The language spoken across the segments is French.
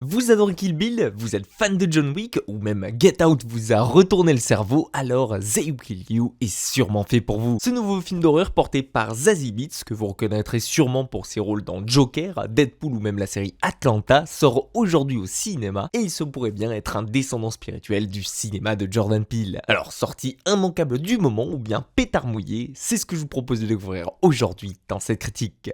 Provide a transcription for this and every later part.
Vous adorez Kill Bill, vous êtes fan de John Wick ou même Get Out vous a retourné le cerveau, alors They Will Kill You est sûrement fait pour vous. Ce nouveau film d'horreur porté par Zazie Beetz, que vous reconnaîtrez sûrement pour ses rôles dans Joker, Deadpool ou même la série Atlanta, sort aujourd'hui au cinéma et il se pourrait bien être un descendant spirituel du cinéma de Jordan Peele. Alors sortie immanquable du moment ou bien pétard mouillé, c'est ce que je vous propose de découvrir aujourd'hui dans cette critique.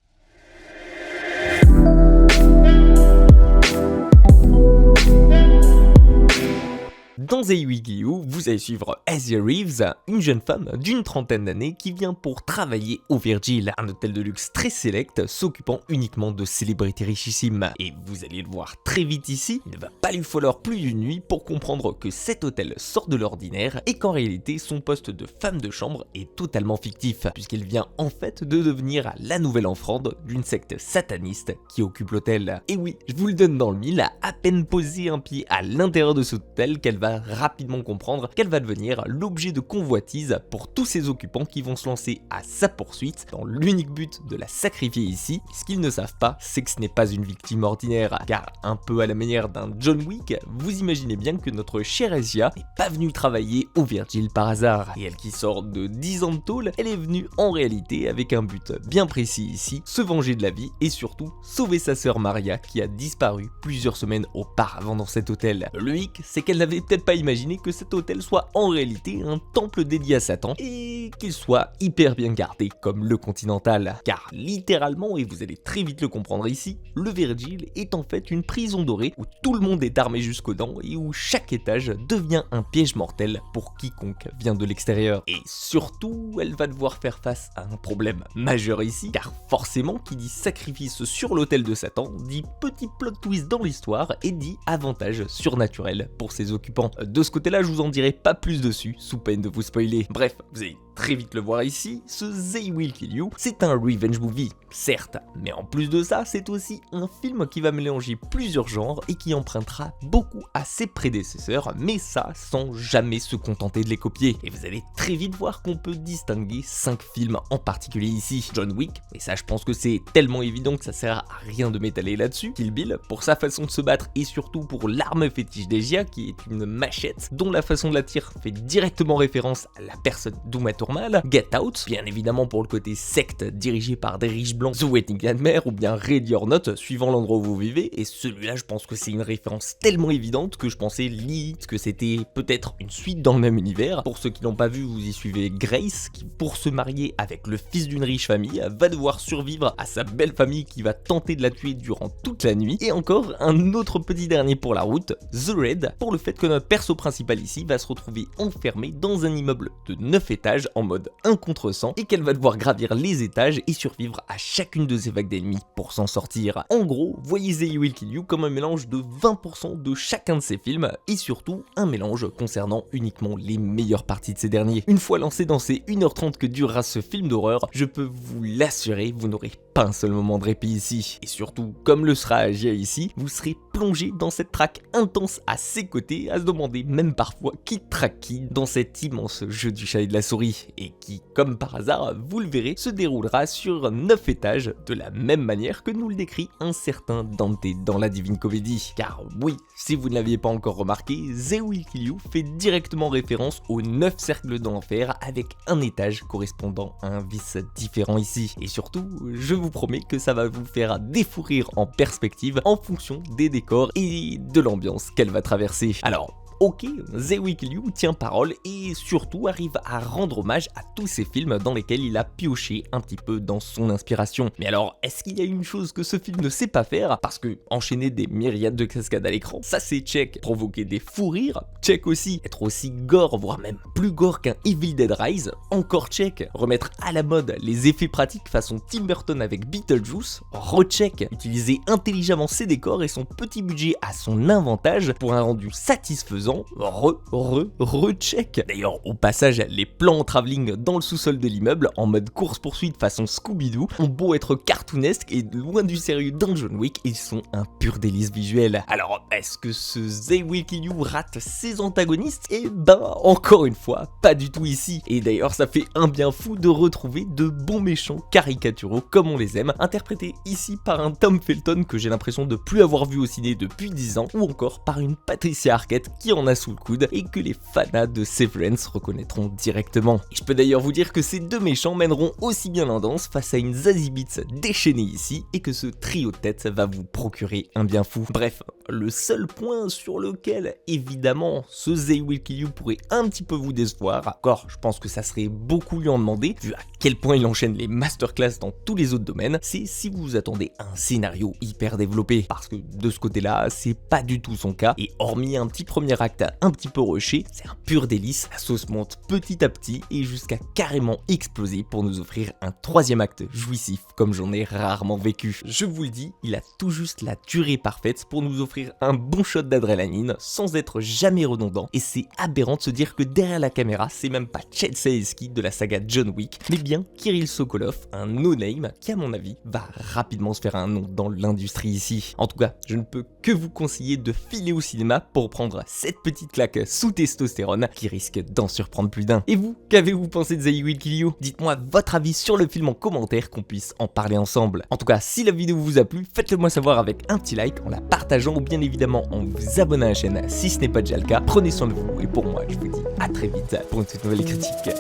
Dans They Will Kill You, vous allez suivre Asia Reeves, une jeune femme d'une trentaine d'années qui vient pour travailler au Virgil, un hôtel de luxe très sélect s'occupant uniquement de célébrités richissimes. Et vous allez le voir très vite ici, il ne va pas lui falloir plus d'une nuit pour comprendre que cet hôtel sort de l'ordinaire et qu'en réalité son poste de femme de chambre est totalement fictif, puisqu'elle vient en fait de devenir la nouvelle offrande d'une secte sataniste qui occupe l'hôtel. Et oui, je vous le donne dans le mille, à peine posé un pied à l'intérieur de cet hôtel qu'elle va rapidement comprendre qu'elle va devenir l'objet de convoitise pour tous ses occupants qui vont se lancer à sa poursuite dans l'unique but de la sacrifier ici. Ce qu'ils ne savent pas, c'est que ce n'est pas une victime ordinaire, car un peu à la manière d'un John Wick, vous imaginez bien que notre chère Asia n'est pas venue travailler au Virgil par hasard. Et elle qui sort de 10 ans de tôle, elle est venue en réalité avec un but bien précis ici, se venger de la vie et surtout sauver sa sœur Maria qui a disparu plusieurs semaines auparavant dans cet hôtel. Le hic, c'est qu'elle n'avait peut-être pas imaginé que cet hôtel soit en réalité un temple dédié à Satan et qu'il soit hyper bien gardé comme le Continental. Car littéralement, et vous allez très vite le comprendre ici, le Virgil est en fait une prison dorée où tout le monde est armé jusqu'aux dents et où chaque étage devient un piège mortel pour quiconque vient de l'extérieur. Et surtout, elle va devoir faire face à un problème majeur ici, car forcément qui dit sacrifice sur l'autel de Satan dit petit plot twist dans l'histoire et dit avantage surnaturel pour ses occupants. De ce côté-là, je vous en dirai pas plus dessus, sous peine de vous spoiler. Bref, vous allez très vite le voir ici, ce They Will Kill You, c'est un revenge movie, certes, mais en plus de ça, c'est aussi un film qui va mélanger plusieurs genres et qui empruntera beaucoup à ses prédécesseurs, mais ça sans jamais se contenter de les copier. Et vous allez très vite voir qu'on peut distinguer 5 films en particulier ici. John Wick, et ça je pense que c'est tellement évident que ça sert à rien de m'étaler là-dessus. Kill Bill, pour sa façon de se battre et surtout pour l'arme fétiche d'Asia, qui est une machette, dont la façon de la tirer fait directement référence à la personne d'Uma Thurman. Get Out, bien évidemment pour le côté secte dirigé par des riches blancs, The Waiting Nightmare ou bien Ready or Not, suivant l'endroit où vous vivez, et celui-là je pense que c'est une référence tellement évidente que je pensais limite que c'était peut-être une suite dans le même univers. Pour ceux qui l'ont pas vu, vous y suivez Grace, qui pour se marier avec le fils d'une riche famille, va devoir survivre à sa belle famille qui va tenter de la tuer durant toute la nuit, et encore un autre petit dernier pour la route, The Raid, pour le fait que notre perso principal ici va se retrouver enfermé dans un immeuble de 9 étages en mode 1 contre 100 et qu'elle va devoir gravir les étages et survivre à chacune de ces vagues d'ennemis pour s'en sortir. En gros, voyez They Will Kill You comme un mélange de 20% de chacun de ces films et surtout un mélange concernant uniquement les meilleures parties de ces derniers. Une fois lancé dans ces 1h30 que durera ce film d'horreur, je peux vous l'assurer, vous n'aurez pas un seul moment de répit ici. Et surtout, comme le sera Asia ici, vous serez plongé dans cette traque intense à ses côtés, à se demander même parfois qui traque qui dans cet immense jeu du chat et de la souris, et qui, comme par hasard, vous le verrez, se déroulera sur 9 étages de la même manière que nous le décrit un certain Dante dans la Divine Comédie. Car oui, si vous ne l'aviez pas encore remarqué, They Will Kill You fait directement référence aux 9 cercles d'enfer avec un étage correspondant à un vice différent ici. Et surtout, je vous promets que ça va vous faire défourir en perspective en fonction des décors et de l'ambiance qu'elle va traverser. Alors, ok, They Will Kill You tient parole et surtout arrive à rendre hommage à tous ces films dans lesquels il a pioché un petit peu dans son inspiration. Mais alors, est-ce qu'il y a une chose que ce film ne sait pas faire? Parce que enchaîner des myriades de cascades à l'écran, ça c'est check. Provoquer des fous rires, check aussi. Être aussi gore, voire même plus gore qu'un Evil Dead Rise, encore check. Remettre à la mode les effets pratiques façon Tim Burton avec Beetlejuice, recheck. Utiliser intelligemment ses décors et son petit budget à son avantage pour un rendu satisfaisant, recheck. D'ailleurs, au passage, les plans en travelling dans le sous-sol de l'immeuble en mode course-poursuite façon Scooby-Doo ont beau être cartoonesques et loin du sérieux d'un John Wick, ils sont un pur délice visuel. Alors, est-ce que ce They Will Kill You rate ses antagonistes? Eh ben, encore une fois, pas du tout ici. Et d'ailleurs, ça fait un bien fou de retrouver de bons méchants caricaturaux comme on les aime, interprétés ici par un Tom Felton que j'ai l'impression de plus avoir vu au ciné depuis 10 ans, ou encore par une Patricia Arquette qui en a sous le coude et que les fanas de Severance reconnaîtront directement. Et je peux d'ailleurs vous dire que ces deux méchants mèneront aussi bien la danse face à une Zazie Beetz déchaînée ici, et que ce trio de tête va vous procurer un bien fou. Bref, le seul point sur lequel évidemment ce They Will Kill You pourrait un petit peu vous décevoir, encore je pense que ça serait beaucoup lui en demander vu à quel point il enchaîne les masterclass dans tous les autres domaines, c'est si vous vous attendez à un scénario hyper développé, parce que de ce côté là c'est pas du tout son cas, et hormis un petit premier acte un petit peu rushé, c'est un pur délice. La sauce monte petit à petit et jusqu'à carrément exploser pour nous offrir un troisième acte jouissif comme j'en ai rarement vécu. Je vous le dis, il a tout juste la durée parfaite pour nous offrir un bon shot d'adrénaline sans être jamais redondant, et c'est aberrant de se dire que derrière la caméra c'est même pas Chad Stahelski de la saga John Wick, mais bien Kirill Sokolov, un no-name qui à mon avis va rapidement se faire un nom dans l'industrie ici. En tout cas, je ne peux que vous conseiller de filer au cinéma pour prendre cette petite claque sous testostérone qui risque d'en surprendre plus d'un. Et vous, qu'avez-vous pensé de They Will Kill You? Dites-moi votre avis sur le film en commentaire, qu'on puisse en parler ensemble. En tout cas, si la vidéo vous a plu, faites-le moi savoir avec un petit like, en la partageant ou bien évidemment en vous abonnant à la chaîne si ce n'est pas déjà le cas. Prenez soin de vous et pour moi, je vous dis à très vite pour une toute nouvelle critique.